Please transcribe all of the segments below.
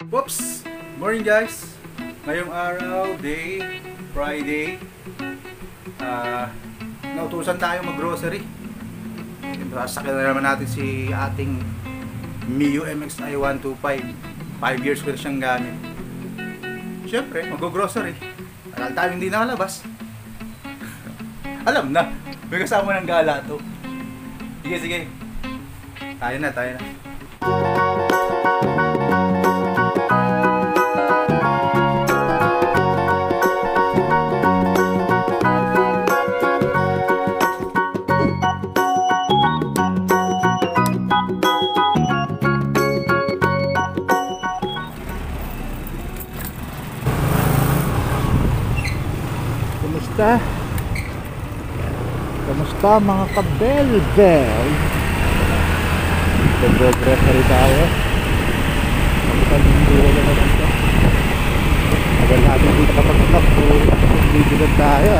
Whoops! Morning guys! Ngayong araw, day, Friday. Nautusan tayo mag-grocery. Sasakyan na naman natin si ating Mio MX-i 125. 5 years ko na siyang gamit. Siyempre, mag-grocery. Tagal tayo hindi nakalabas. Alam na, may kasama ng gala to. Sige. Tayo na. Kamusta mga kabel-bel? Nag-grocery tayo. Hindi wala na lang ito. Tagal natin dito kapag-stop. Bibilan tayo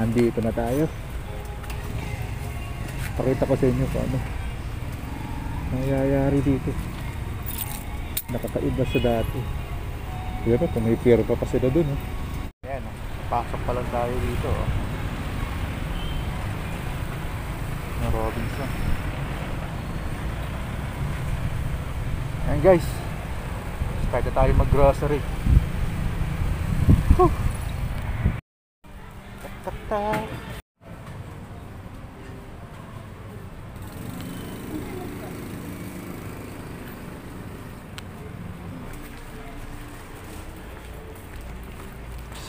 Nandito na tayo. Pakita ko sa inyo kung ano nangyayari dito. Nakakaiba sa dati. Pero kung may pier pa sila dun Ayan pasok pa lang tayo dito na Robinson. Ayan guys, start na tayo mag grocery.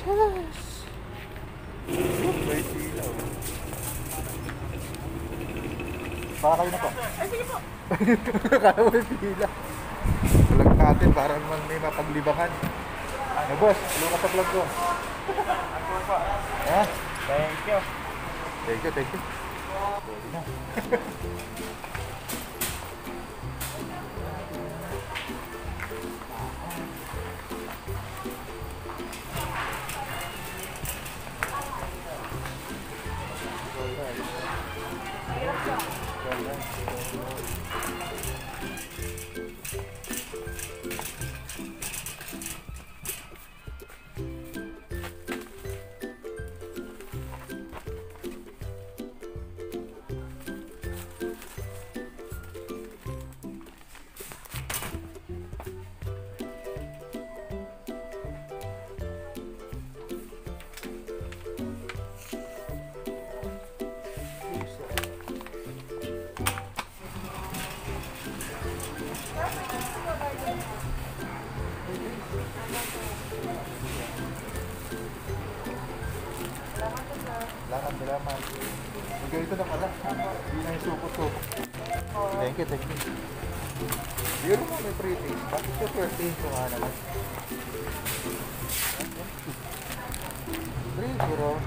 May ilaw. Baka kayo na po. Ay, sige po. Kaya mo may pila. Vlog natin para naman may mapaglibangan. Ano boss? Hello ka sa vlog ko. Ha? Thank you. Thank you, thank you. Pwede na. Salamat. Ganito na pala. Hindi na yung suko-suko. Thank you, thank you. Biro mo may free taste. Bakit yung first taste ko nga naman? Free, biro.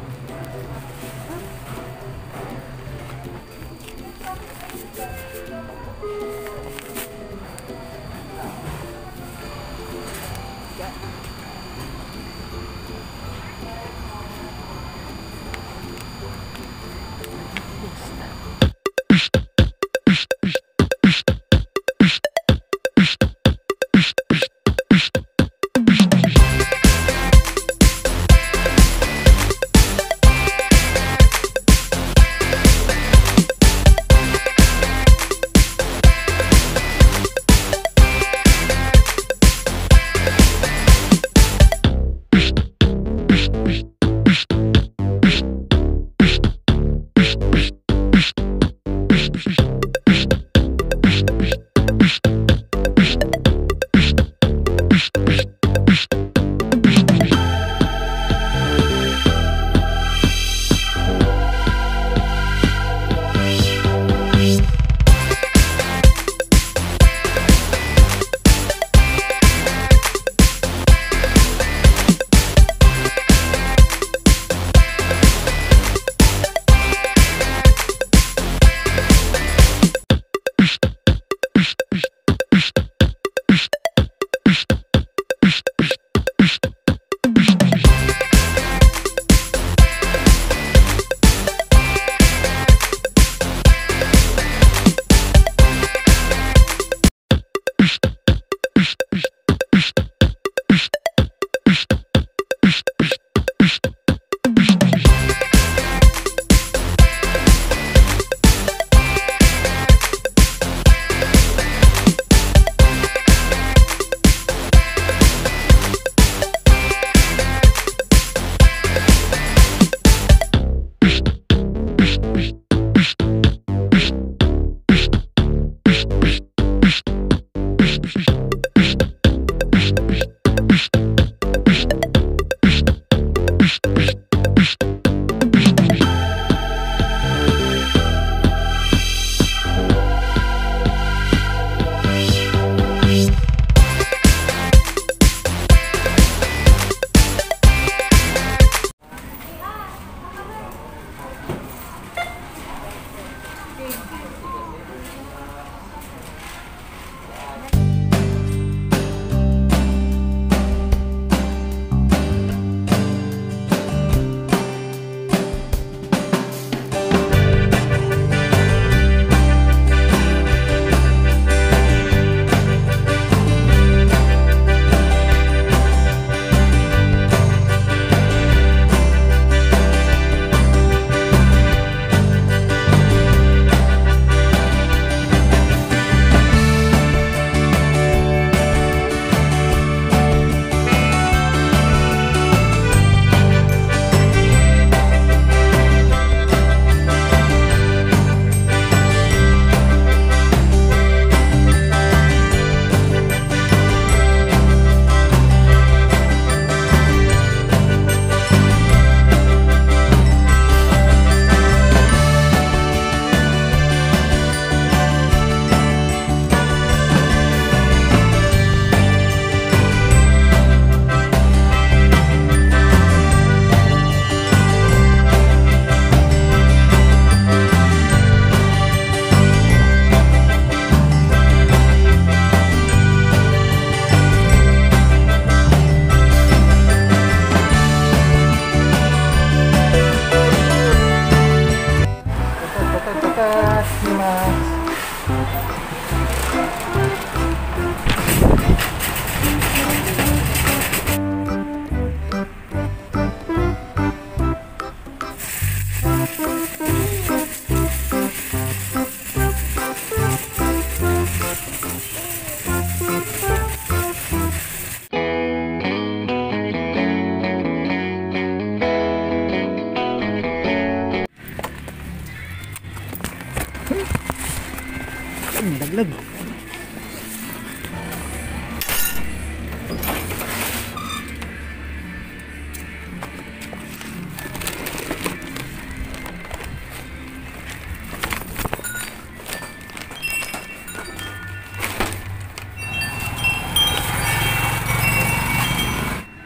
Laglag.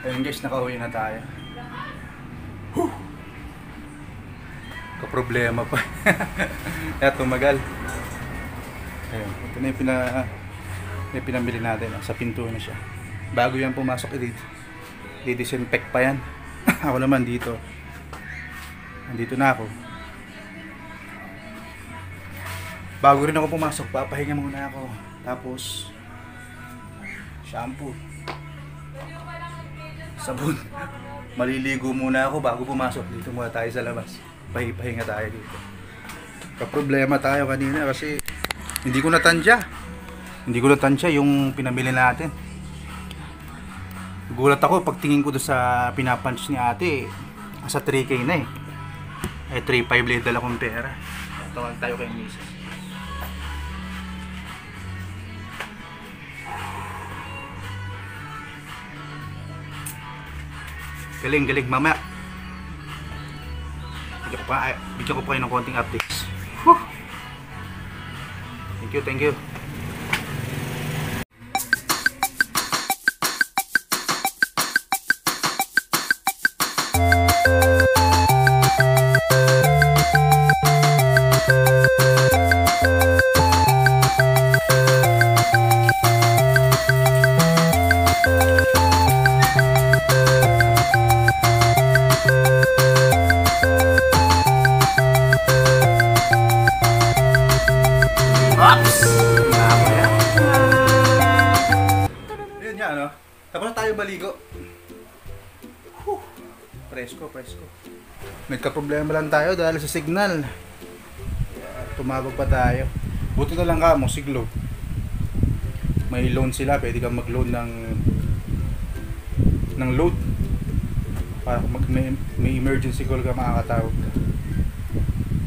Ayun guys, nakauwi na tayo. Whew! Kaproblema pa. Kaya tumagal. Ayun, ito na yung pinamili natin. Sa pinto na siya. Bago yan pumasok, i-disinfect pa yan. Ako naman dito. Nandito na ako. Bago rin ako pumasok, papahinga muna ako. Tapos, shampoo. Sabon. Maliligo muna ako bago pumasok. Dito muna tayo sa labas. Pahinga tayo dito. Kaproblema tayo kanina kasi hindi ko natansya. Hindi ko natansya yung pinamili natin. Gulat ako pagtingin ko doon sa pinapunch ni ate. Sa 3K na eh. 3.5 lang dala kong pera. Tawag tayo kay Mrs. Galing, mamaya. Bigyan ko pa kayo ng konting updates. Whew. Thank you. Tapos na tayo baligo. Whew. Presko. Nagka-problema lang tayo dahil sa signal. Tumawag pa tayo. Buti na lang mo si Globe. May loan sila, pwede kang mag-loan ng load. Para may emergency call ka, makakatawag ka.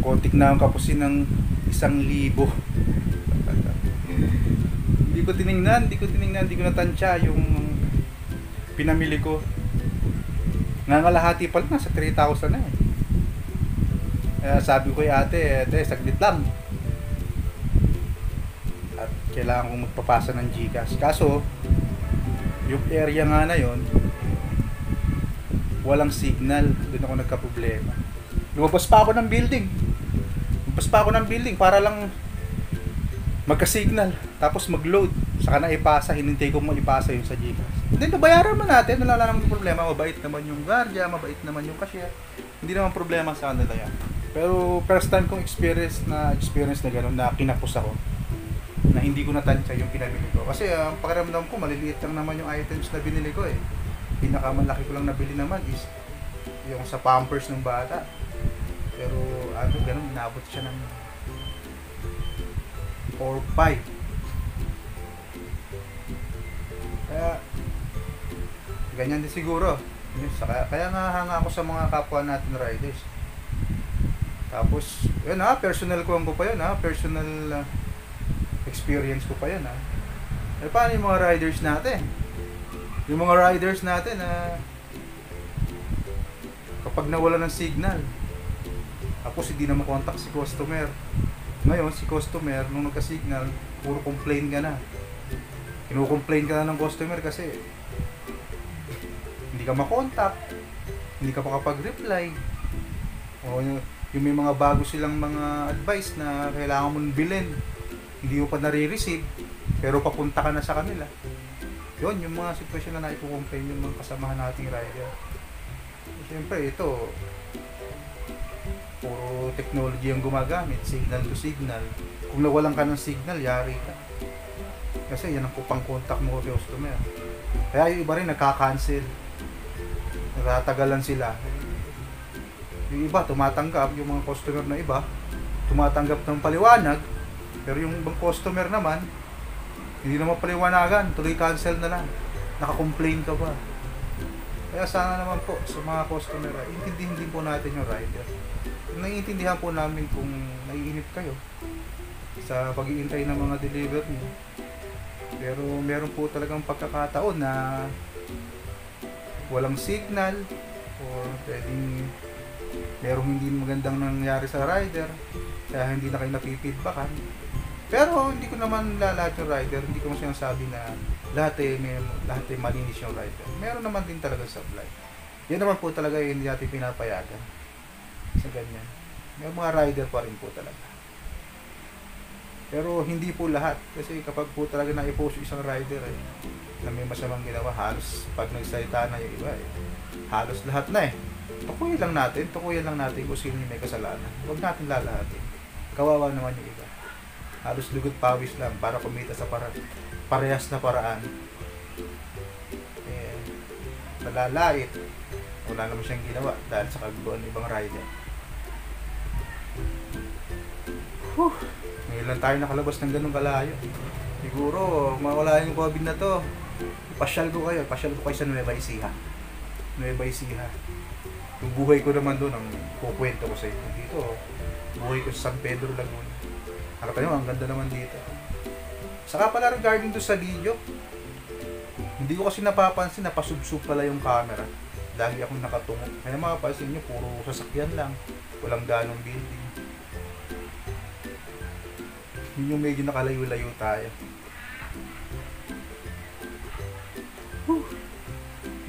Kontik na ang kapusin ng 1,000. Hindi ko tiningnan, hindi ko natansya yung pinamili ko. Nangalahati pa lang, nasa 3,000 na eh. Kaya sabi ko kay ate, saglit lang. At kailangan kong magpapasa ng GCash. Kaso, yung area nga na yon, walang signal. Doon ako nagka-problema. Lumabas pa ako ng building para lang magka-signal. Tapos mag-load. Saka na ipasa, hinintay ko maipasa yun sa GCash. Then nabayaran man natin, wala namang problema. Mabait naman yung guardia, mabait naman yung cashier. Hindi naman problema sa kanila yan. Pero first time kong experience na gano'n, na kinapos ako. Na hindi ko natansya yung pinabili ko. Kasi ang pakiramdam ko, maliliit lang naman yung items na binili ko eh. Pinakamalaki ko lang nabili naman is yung sa Pampers ng bata. Pero gano'n, inabot siya ng 4-5. Kaya ganyan din siguro. Kaya nga hanga ako sa mga kapwa natin riders. Tapos, yun personal ko pa yun personal experience ko pa yun paano yung mga riders natin? Yung mga riders natin kapag nawala ng signal, tapos hindi na makontak si customer. Ngayon, si customer, nung nagka-signal, puro complain ka na. Kino-complain ka na ng customer kasi hindi ka makontak, hindi ka makapag-reply. O yung may mga bago silang mga advice na kailangan mong bilhin, hindi mo pa nare-receive, pero papunta ka na sa kanila. Yun, yung mga sitwasyon na naipo-complain yung mga kasamahan nating rider. Siyempre, ito, puro technology ang gumagamit, signal to signal. Kung nawalan ka ng signal, yari ka. Kasi yan ang pang-contact mo sa customer. Kaya yung iba rin nagka-cancel. Natatagalan sila. Yung iba tumatanggap, yung mga customer na iba tumatanggap ng paliwanag, pero yung ibang customer naman hindi naman paliwanagan, tuloy cancel na lang, naka-complain ka pa. Kaya sana naman po sa mga customer, intindihin din po natin yung rider. Naiintindihan po namin kung naiinip kayo sa pag-iintay ng mga delivery. Pero meron po talagang pagkakataon na walang signal or pwedeng merong hindi magandang nangyari sa rider kaya hindi na kayo napipidbackan. Pero hindi ko naman lahat yung rider, hindi ko sinasabi na lahat ay malinis yung rider. Meron naman din talaga sablay. Yan naman po talaga yung hindi natin pinapayagan sa ganyan. May mga rider pa rin po talaga. Pero hindi po lahat. Kasi kapag po talaga na-i-post isang rider na may masamang ginawa, halos pag nagsalita na yung iba halos lahat na tukuyin lang natin kung sino yung may kasalanan. Huwag natin lalahatin. Kawawa naman yung iba. Halos lugot pawis lang para kumita sa parehas na paraan. Nalalait. Wala naman siyang ginawa dahil sa kaguluhan ng ibang rider. Ngayon lang tayo nakalabas ng ganung kalayo. Siguro mawala yung COVID na to. Pasyal ko kayo sa Nueva Ecija. Yung buhay ko naman doon ang kukwento ko sa inyo dito. Buhay ko sa San Pedro Laguna. Nakita nyo, ang ganda naman dito. Saka pala regarding doon sa video, hindi ko kasi napapansin na pasubsub pala yung camera. Lagi akong nakatungo. Kaya mapapansin nyo, puro sasakyan lang. Walang ganong building. Yun yung medyo nakalayo-layo tayo.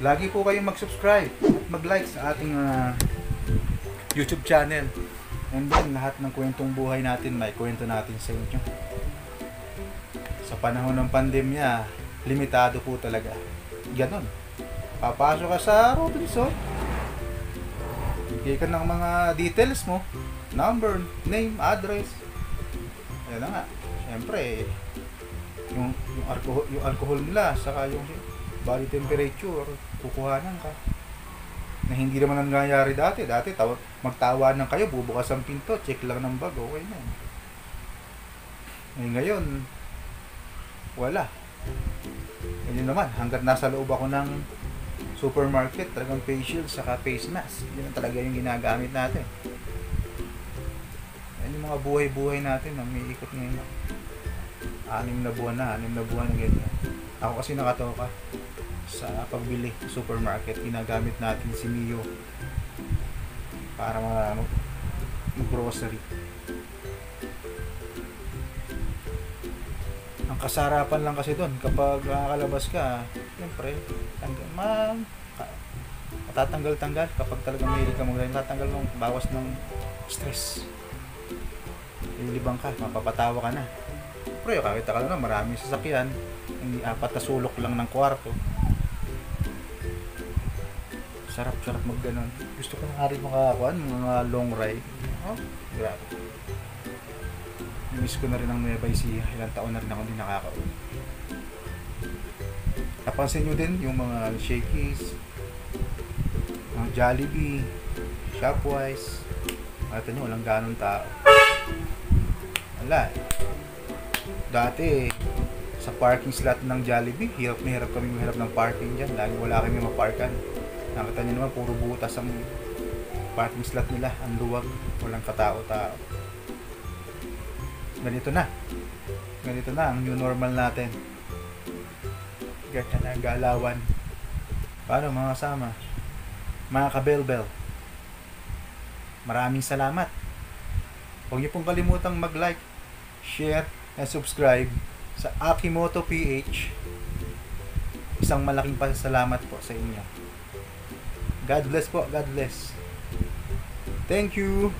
Lagi po kayong mag-subscribe at mag-like sa ating YouTube channel. And then, lahat ng kwentong buhay natin, may kwento natin sa inyo. Sa panahon ng pandemya, limitado po talaga. Ganon. Papasok ka sa Robinson, bigay ka ng mga details mo, number, name, address. Yan na nga. Siyempre, yung alcohol nila, saka yung body temperature, kukuhanan ka. Na hindi naman ang nangyayari dati. Magtawanan kayo, bubukas ang pinto, check lang ng bag, okay na. Ngayon, wala. Ngayon naman, hanggat nasa loob ako ng supermarket, talagang face shield saka face mask. Yan talaga yung ginagamit natin. Yan yung mga buhay-buhay natin na may ikot ngayon. 6 na buwan na ganyan. Ako kasi nakatoka sa pagbili sa supermarket. Ginagamit natin si Mio para mag-grocery. Ang kasarapan lang kasi doon kapag nakakalabas ka, siyempre matatanggal-tanggal kapag talagang may ka matatanggal ng bawas ng stress. Lilibang ka, mapapatawa ka na. Pero kakita ka lang, maraming sasakyan, hindi 4 na sulok lang ng kwarto. Sarap mag-ganon. Gusto ko na nga rin makakuan, mga long ride. Grabe. Miss ko na rin ang Nueva Ecija. Ilang taon na rin ako din nakaka-uwi. Napansin nyo din yung mga Shakey's, mga Jollibee, Shopwise. Nakita nyo, walang ganong tao. Wala. Dati, sa parking slot ng Jollibee, hirap kami maghanap ng parking dyan. Lagi wala kami maparkan. Nakita nyo naman, puro butas ang parking slot nila. Ang luwag, walang katao-tao. Ganito na ang new normal natin. Ganyan na galawan. Paano mga kasama, mga kabelbel, maraming salamat. Huwag niyo pong kalimutang mag-like, share, and subscribe sa Akimoto PH. Isang malaking pasasalamat po sa inyo. God bless po, God bless. Thank you.